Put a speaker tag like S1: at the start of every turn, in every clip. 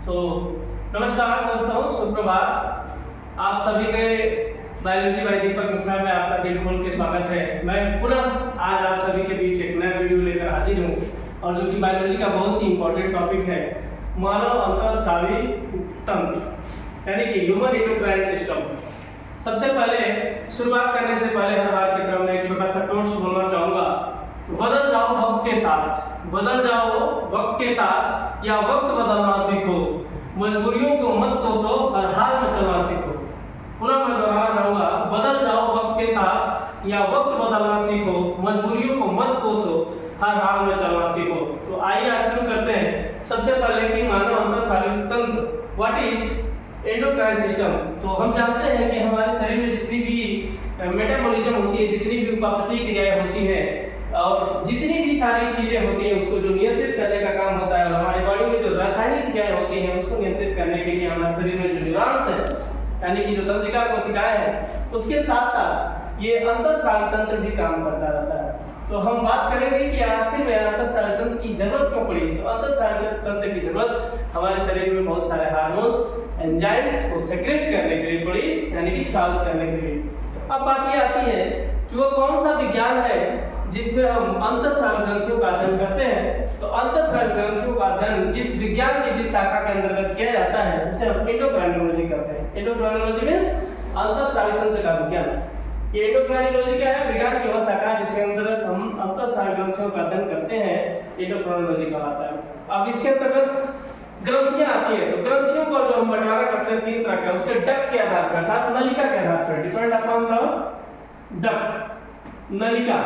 S1: सो नमस्कार दोस्तों, सुप्रभात। आप सभी के बायोलॉजी बाय दीपक मिश्रा में आपका दिल खोल के स्वागत है। मैं पुनः आज आप सभी के बीच एक नया वीडियो लेकर हाजिर हूँ और जो कि बायोलॉजी का बहुत ही इंपॉर्टेंट टॉपिक है, मानव अंतःस्रावी तंत्र यानी कि ह्यूमन एंडोक्राइन सिस्टम। सबसे पहले शुरुआत करने से पहले हर बार की तरह मैं एक छोटा सा कोट्स बोलना चाहूँगा। बदल जाओ वक्त के साथ, बदल जाओ वक्त के साथ या वक्त बदलना सीखो, मजबूरियों को मत कोसो, हर हाल में चलना सीखो। पुनः मैं दोहराना चाहूँगा, बदल जाओ वक्त के साथ या वक्त बदलना सीखो, मजबूरियों को मत कोसो, हर हाल में चलना सीखो। तो आइए आज शुरू करते हैं। सबसे पहले कि मानव अंतःस्रावी तंत्र, व्हाट इज एंडोक्राइन सिस्टम। तो हम जानते हैं कि हमारे शरीर में जितनी भी मेटाबॉलिज्म होती है, जितनी भी उपापचयी क्रियाएं होती हैं और जितनी भी सारी चीजें होती हैं उसको जो नियंत्रित करने का काम होता है, और हमारी बॉडी में जो रासायनिक क्रियाएं होती हैं उसको नियंत्रित करने के लिए हमारे शरीर में जो न्यूरॉन्स है यानी कि जो तंत्रिका कोशिकाएं हैं, उसके साथ साथ ये अंतःस्रावी तंत्र भी काम करता रहता है। तो हम बात करेंगे कि आखिर में अंतःस्रावी तंत्र की जरूरत क्यों पड़ी। तो अंतःस्रावी तंत्र की जरूरत हमारे शरीर में बहुत सारे हार्मोन्स, एंजाइम्स को सेक्रेट करने के लिए पड़ी, यानी कि स्रावित करने के लिए। अब बात ये आती है कि वो कौन सा विज्ञान है जिसमें हम अंतःस्रावी ग्रंथियों का अध्ययन करते हैं। तो अंतःस्रावी ग्रंथियों का अध्ययन जिस विज्ञान की जिस शाखा के अंतर्गत किया जाता है उसे हम एंडोक्राइनोलॉजी कहते हैं। एंडोक्राइनोलॉजी मींस अंतःस्रावी तंत्र का विज्ञान। ये एंडोक्राइनोलॉजी क्या है? विज्ञान की वह शाखा जिसके अंतर्गत हम अंतःस्रावी ग्रंथियों का अध्ययन करते हैं, एंडोक्राइनोलॉजी कहलाता है। अब इसके अंतर्गत ग्रंथियां आती है। तो ग्रंथियों को जो हम बंटवारा करते हैं तीन तरह के, उसके डक्ट के आधार पर अर्थात नलिका के आधार पर, डिपेंड अपॉन द डक्ट, नलिका।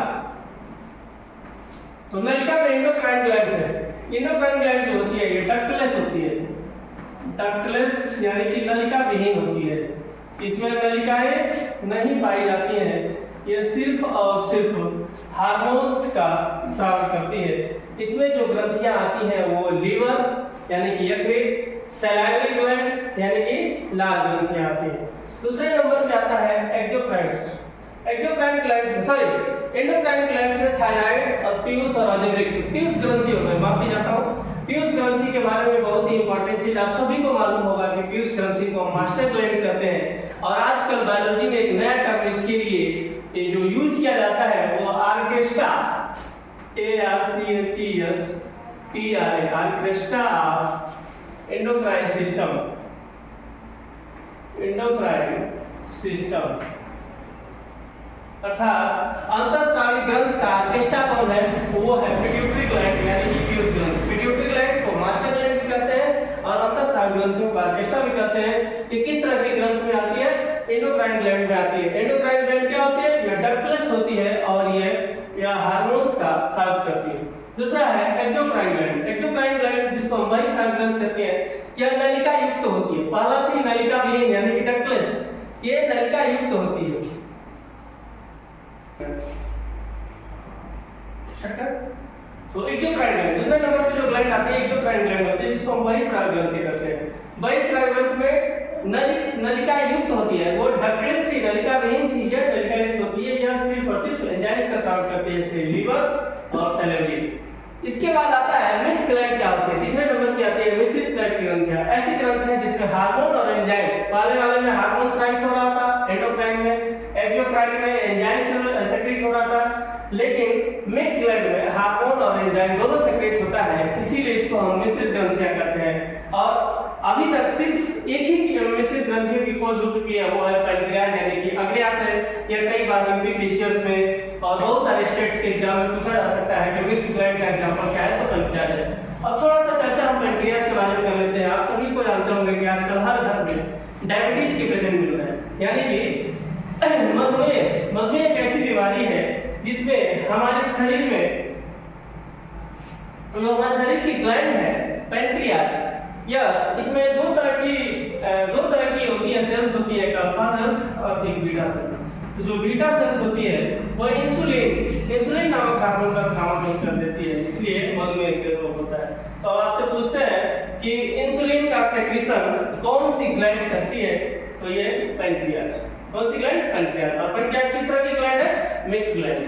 S1: तो नलिका में एंडोक्राइन ग्लैंड्स है। एंडोक्राइन ग्लैंड्स जो होती है ये डक्टलेस होती है, डक्टलेस यानी कि नलिका विहीन होती है। इसमें नलिकाएं नहीं पाई जाती हैं, ये सिर्फ और सिर्फ हार्मोन्स का स्राव करती है। इसमें जो ग्रंथियां आती हैं वो लीवर यानी कि यकृत, सैलाइनरी ग्लैंड यानी कि लाल ग्रंथियां आती हैं। दूसरे नंबर पे आता है एक्सोक्राइन्स। एक्सोक्राइन ग्लैंड्स एंडोक्राइन ग्लैंड्स में थायराइड और पीयूष और अधिवृक्क, पीयूष ग्रंथि होता है, माफी चाहता हूँ। पीयूष ग्रंथि के बारे में बहुत ही इंपॉर्टेंट चीज आप सभी को मालूम होगा कि पीयूष ग्रंथि को मास्टर ग्लैंड कहते हैं। और आजकल बायोलॉजी में एक नया टर्म इसके लिए ये जो यूज किया जाता है वो orchestra, ARCHESTRA, orchestra of endocrine system, endocrine system अर्थात अंतःस्रावी ग्रंथ का आर्केस्ट्रा कौन है? वो है पिट्यूटरी ग्लैंड यानी कि पीयूष ग्रंथ। पिट्यूटरी ग्लैंड को मास्टर ग्लैंड भी कहते हैं और अंतःस्रावी ग्रंथियों का आर्केस्ट्रा भी कहते हैं। ये किस तरह के ग्रंथ में आती है? एंडोक्राइन ग्लैंड में आती है। एंडोक्राइन ग्लैंड क्या होती है? यह डक्टलेस होती है और यह हार्मोन्स का स्राव करती है। दूसरा है एक्सोक्राइन ग्लैंड। एक्सोक्राइन ग्लैंड जिसको हम बहिस्रावी ग्रंथ कहते हैं, यह नलिका युक्त होती है। पहला थी नलिका विहीन यानी कि डक्टलेस, ये नलिका युक्त होती है। तो एक्सोक्राइन ग्लैंड दूसरे नंबर पे जो ग्लैंड आती है एक्सोक्राइन ग्लैंड होती है, जिसको हम बहिस्रावी ग्रंथि कहते हैं। बहिस्रावी ग्रंथ में नलिका युक्त होती है, वो डक्टलेस थी, नलिका विहीन थी, यह नलिका युक्त होती है। यह सिर्फ और सिर्फ एंजाइम्स का स्राव करती है, जैसे लीवर और सैलाइनरी। इसके बाद आता है मिक्स ग्लैंड। क्या होती है? तीसरे नंबर की आती है मिश्रित ग्लैंड की ग्रंथियां। ऐसी ग्रंथियां जिसमें हार्मोन और एंजाइम, पहले वाले में हार्मोन स्रावित हो रहा था एंडोक्राइन में, एक्सोक्राइन में एंजाइम सेक्रेट हो रहा था, लेकिन मिक्स ग्लैंड में हार्मोन और एंजाइम दोनों सेक्रेट होता है, इसीलिए इसको हम मिश्रित ग्रंथियां कहते हैं। और अभी तक सिर्फ एक ही मिश्रित ग्रंथियों की खोज हो चुकी है, वो है पैनक्रियाज यानी कि अग्न्याशय है। यह कई बार यूपीपीसीएस में और बहुत सारे स्टेट्स के एग्जाम में पूछा जा सकता है कि मिक्स ग्लैंड का एग्जांपल क्या है, तो पैनक्रियाज है। अब थोड़ा सा चर्चा हम पैनक्रियाज के बारे में कर लेते हैं। आप सभी को जानते होंगे कि आजकल हर घर में डायबिटीज के पेशेंट मिल रहे हैं, यानी कि मधुमेह एक ऐसी बीमारी है जिसमें हमारे शरीर में जो हमारे शरीर की ग्लैंड है पैनक्रियाज, यह इसमें दो तरह की होती है, सेल्स होती है, एक अल्फा सेल्स और एक बीटा सेल्स। तो जो बीटा सेल्स होती है वो इंसुलिन नामक हार्मोन का स्राव कर देती है, इसलिए मधुमेह के रोग होता है। तो आपसे पूछते हैं कि इंसुलिन का सेक्रेशन कौन सी ग्लैंड करती है? तो ये पैनक्रियाज। कौन सी ग्लैंड? पैनक्रियाज। और पैनक्रियाज किस तरह की ग्लैंड है? Mix gland.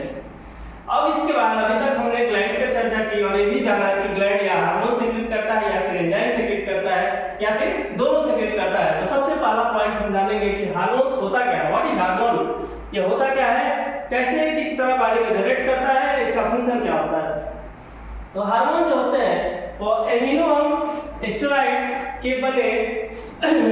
S1: अब इसके बाद अभी तक हमने ग्लैंड पर चर्चा की और ये भी जाना कि ग्लैंड या हार्मोन सेक्रेट करता है या फिर एंजाइम सेक्रेट करता है या सेक्रेट करता है। तो सबसे पहला पॉइंट हम जानेंगे कि हार्मोन्स होता क्या है, व्हाट इज हार्मोन, ये होता क्या है, कैसे किस तरह बॉडी में जनरेट करता है, इसका फंक्शन क्या होता है। तो हार्मोन जो होते हैं वो एमिनो स्टेरॉइड के बने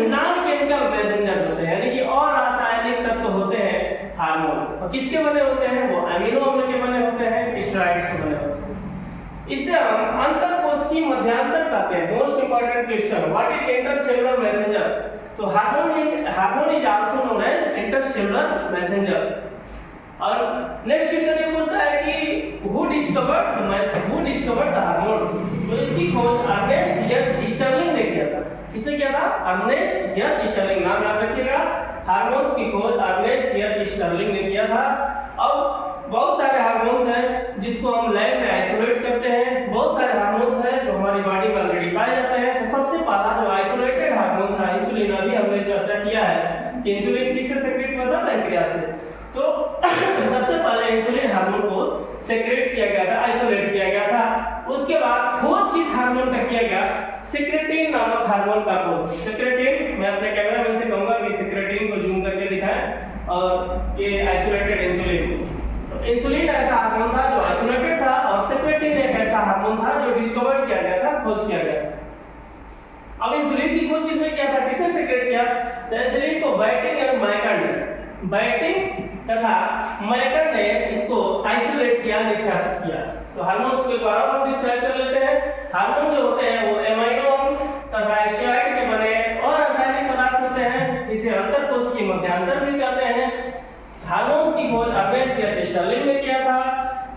S1: नॉन केमिकल मैसेंजर होते हैं, यानी कि और रासायनिक तत्व होते हैं हार्मोन। और किसके बने होते हैं, वो अमीनो अम्ल के बने होते हैं, स्टेरॉइड्स के बने होते हैं। इसे हम अंतरकोशिकीय मध्यांतर कहते हैं। Most important question, what is intercellular messenger. तो hormone is also known as intercellular messenger. और नेक्स्ट क्वेश्चन ये पूछता है कि हु डिस्कवर्ड द हार्मोन। तो इसकी खोज अर्नेस्ट एच स्टर्लिंग ने किया था। किसने किया था, अर्नेस्ट एच स्टर्लिंग, नाम याद रखिएगा। हार्मोन्स की खोज अर्नेस्ट एच स्टर्लिंग ने किया था। अब बहुत सारे हार्मोन्स हैं जिसको हम लैब में आइसोलेट करते हैं, बहुत सारे हार्मोन्स हैं जो हमारी बॉडी में ऑलरेडी पाए जाते हैं। तो सबसे पहला जो आइसोलेटेड हार्मोन था इंसुलिन, अभी हमने चर्चा किया है कि इंसुलिन किससे सेक्रेट हुआ था, पैंक्रियास से। तो सबसे पहले इंसुलिन हार्मोन को सेक्रेट किया गया था, आइसोलेट किया गया था। उसके बाद खोज किस हार्मोन का किया गया, सिक्रेटिन नामक हार्मोन का खोज। सिक्रेटिन, मैं अपने कैमरामैन से कहूंगा कि सिक्रेटिन को जूम करके दिखाएं, और ये आइसोलेटेड इंसुलिन। तो इंसुलिन ऐसा हार्मोन था जो आइसोलेटेड था, और सिक्रेटिन एक ऐसा हार्मोन था जो डिस्कवर किया गया था, खोज किया गया था। अब इंसुलिन की खोज किसने किया था, किसने सेक्रेट किया, तो इंसुलिन को बैटिंग और बैटिंग तथा मैकर ने इसको आइसोलेट किया, निष्कासित किया। तो हार्मोन्स के द्वारा हम डिस्क्राइब कर लेते हैं। हार्मोन जो होते हैं वो एमाइनो अम्ल तथा स्टेरॉइड के बने और रासायनिक पदार्थ होते हैं, इसे अंतरकोशिकीय मध्यांतर भी कहते हैं। हार्मोन्स की खोज अर्नेस्ट एच स्टर्लिंग ने किया था।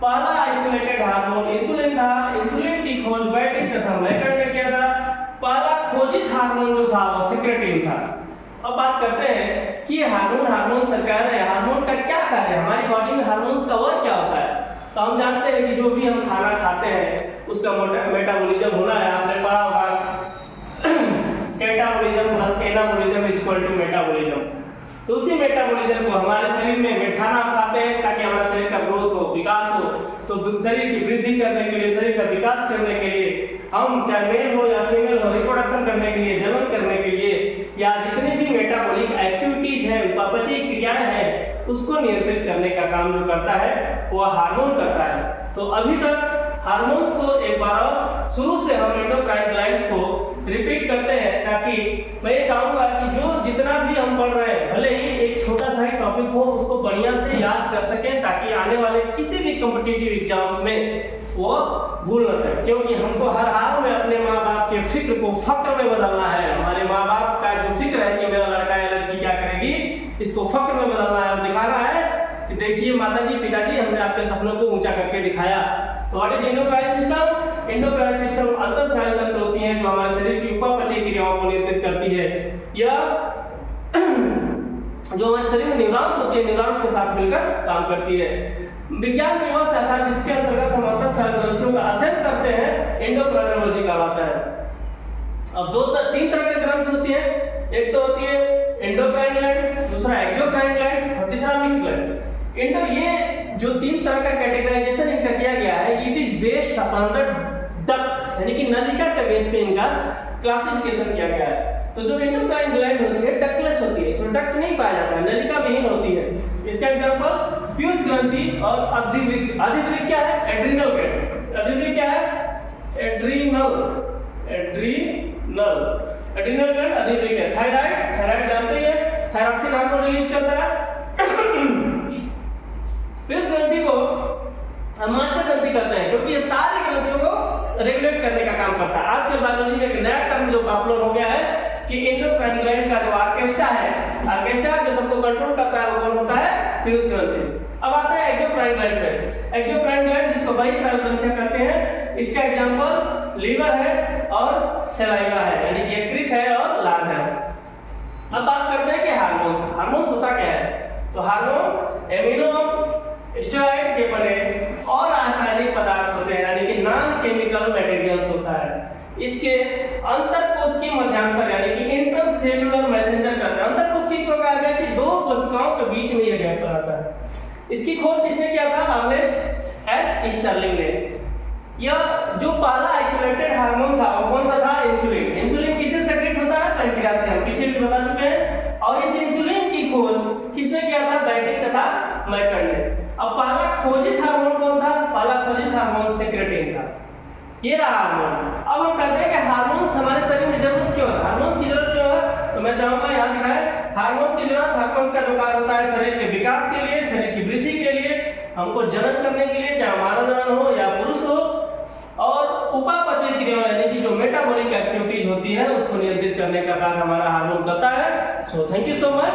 S1: पहला आइसोलेटेड हार्मोन इंसुलिन था, इंसुलिन की खोज बैटिंग तथा मैकर ने किया था। पहला खोजित हार्मोन जो था वो सिक्रेटिन था। अब बात करते हैं कि हार्मोन सरकार है, हार्मोन का क्या कार्य है, हमारी बॉडी में हार्मोन्स का वर्क क्या होता है। तो हम जानते हैं कि जो भी हम खाना खाते हैं उसका मेटाबॉलिज्म होना है, आपने पढ़ा होगा catabolism plus anabolism is equal to metabolism. तो उसी मेटाबॉलिज्म को हमारे शरीर में खाना हम खाते हैं ताकि हमारे शरीर का ग्रोथ हो, विकास हो। तो शरीर की वृद्धि करने के लिए, शरीर का विकास करने के लिए, हम चाहे मेल हो या फीमेल हो, रिप्रोडक्शन करने के लिए, जनन करने के लिए, या जितनी भी मेटाबॉलिक एक्टिविटीज हैं, उपापचयी क्रियाएं हैं, उसको नियंत्रित करने का काम जो करता है वो हार्मोन करता है। तो अभी तक हार्मोन्स को एक बार शुरू से हम एंडोक्राइन ग्लैंड्स को रिपीट करते हैं, ताकि मैं ये चाहूंगा कि जो जितना भी हम पढ़ रहे हैं, भले ही एक छोटा सा ही टॉपिक हो, उसको बढ़िया से याद कर सकें, ताकि आने वाले किसी भी कॉम्पिटिटिव एग्जाम्स में वो भूल न सके। क्योंकि हमको हर हाल में अपने माँ बाप के फिक्र को फक्र में बदलना है। हमारे माँ बाप का जो फिक्र है कि मेरा लड़का या लड़की क्या करेगी, इसको फक्र में बदलना है और दिखाना है कि देखिए माताजी पिताजी, हमने आपके सपनों को ऊंचा करके दिखाया। तो what is endocrine system, endocrine system अंतःस्रावी तंत्र होती है जो हमारे शरीर की उपापचयी क्रियाओं को नियंत्रित करती है, या जो हमारे शरीर में न्यूरॉन्स होती है, न्यूरॉन्स के साथ मिलकर काम करती है। विज्ञान की वह शाखा जिसके अंतर्गत हम अंतःस्रावी ग्रंथियों का अध्ययन करते हैं एंडोक्राइनोलॉजी कहलाता है। अब तीन तरह के ग्रंथि होती है, एक तो होती है एंडोक्राइन ग्लैंड, दूसरा एक्सोक्राइन ग्लैंड और तीसरा मिक्स ग्लैंड। ये जो तीन तरह का कैटेगराइजेशन इनका किया गया है, it is based upon the duct, यानी कि नलिका के बेस पे इनका क्लासिफिकेशन किया गया है। तो जो एंडोक्राइन ग्लैंड होती है डक्टलेस होती है, इसमें डक्ट नहीं पाया जाता है, नलिका विहीन होती है। इसका एग्जांपल पीयूष ग्रंथि और अधिवृक्क। अधिवृक्क क्या है, एड्रिनल ग्लैंड। अधिवृक्क क्या है, एड्रिनल ग्लैंड अधिवृक्क है। थायराइड जानते हैं, थायरॉक्सिन हार्मोन रिलीज करता है। पीयूष ग्रंथि को हम मास्टर ग्रंथि कहते हैं, क्योंकि ये सारी ग्रंथियों को रेगुलेट करने का काम करता है। आजकल बायोलॉजी में एक नया टर्म जो पॉपुलर हो गया है कि एंडोक्राइन ग्लैंड का जो ऑर्केस्ट्रा है, ऑर्केस्ट्रा जो सबको कंट्रोल करता है, वो कौन होता है, पीयूष ग्रंथि। अब आता है एक्सोक्राइन ग्लैंड पे। एक्सोक्राइन ग्लैंड जिसको बहिस्रावी ग्रंथियां कहते हैं, इसका एग्जांपल लीवर है और सलाइवा है, यानी कि यकृत है और लार है। अब बात करते हैं कि हार्मोन्स होता क्या है। तो हार्मोन एमिनो स्टेरॉइड के बने और रासायनिक पदार्थ होते हैं, यानी कि नॉन केमिकल मटेरियल्स होता है। इसके अंतरकोशिकीय मध्यांतर यानी कि इंटरसेलुलर मैसेंजर करते हैं। अंतरकोशिकीय को कहा गया कि दो कोशिकाओं के बीच में यह गैप रहता है। इसकी खोज किसने किया था, अर्नेस्ट एच स्टर्लिंग ने। यह जो पहला आइसोलेटेड हार्मोन था वो कौन सा था, इंसुलिन। इंसुलिन किससे सेक्रेट होता है, पैंक्रियास लिहाज से हम पीछे भी बता चुके हैं। और इस इंसुलिन की खोज किसने किया था? बैटिंग तथा मैकर ने। अब पहला खोजित हार्मोन कौन था? पहला खोजित हार्मोन सेक्रेटिन था। ये रहा हार्मोन। अब हम कहते हैं कि हार्मोन्स हमारे शरीर में जरूरत क्यों है? हार्मोन्स की जरूरत क्यों है? तो मैं चाहूंगा यहाँ दिखाएं हार्मोन्स की जरूरत। हार्मोन्स का जो कार्य होता है शरीर के विकास के लिए, शरीर की वृद्धि के लिए, हमको जनन करने के लिए, चाहे हमारा जनन हो या पुरुष हो, और उपापचय क्रिया यानी कि जो मेटाबॉलिक एक्टिविटीज होती है उसको नियंत्रित करने का कार्य हमारा हार्मोन करता है। So thank you so much.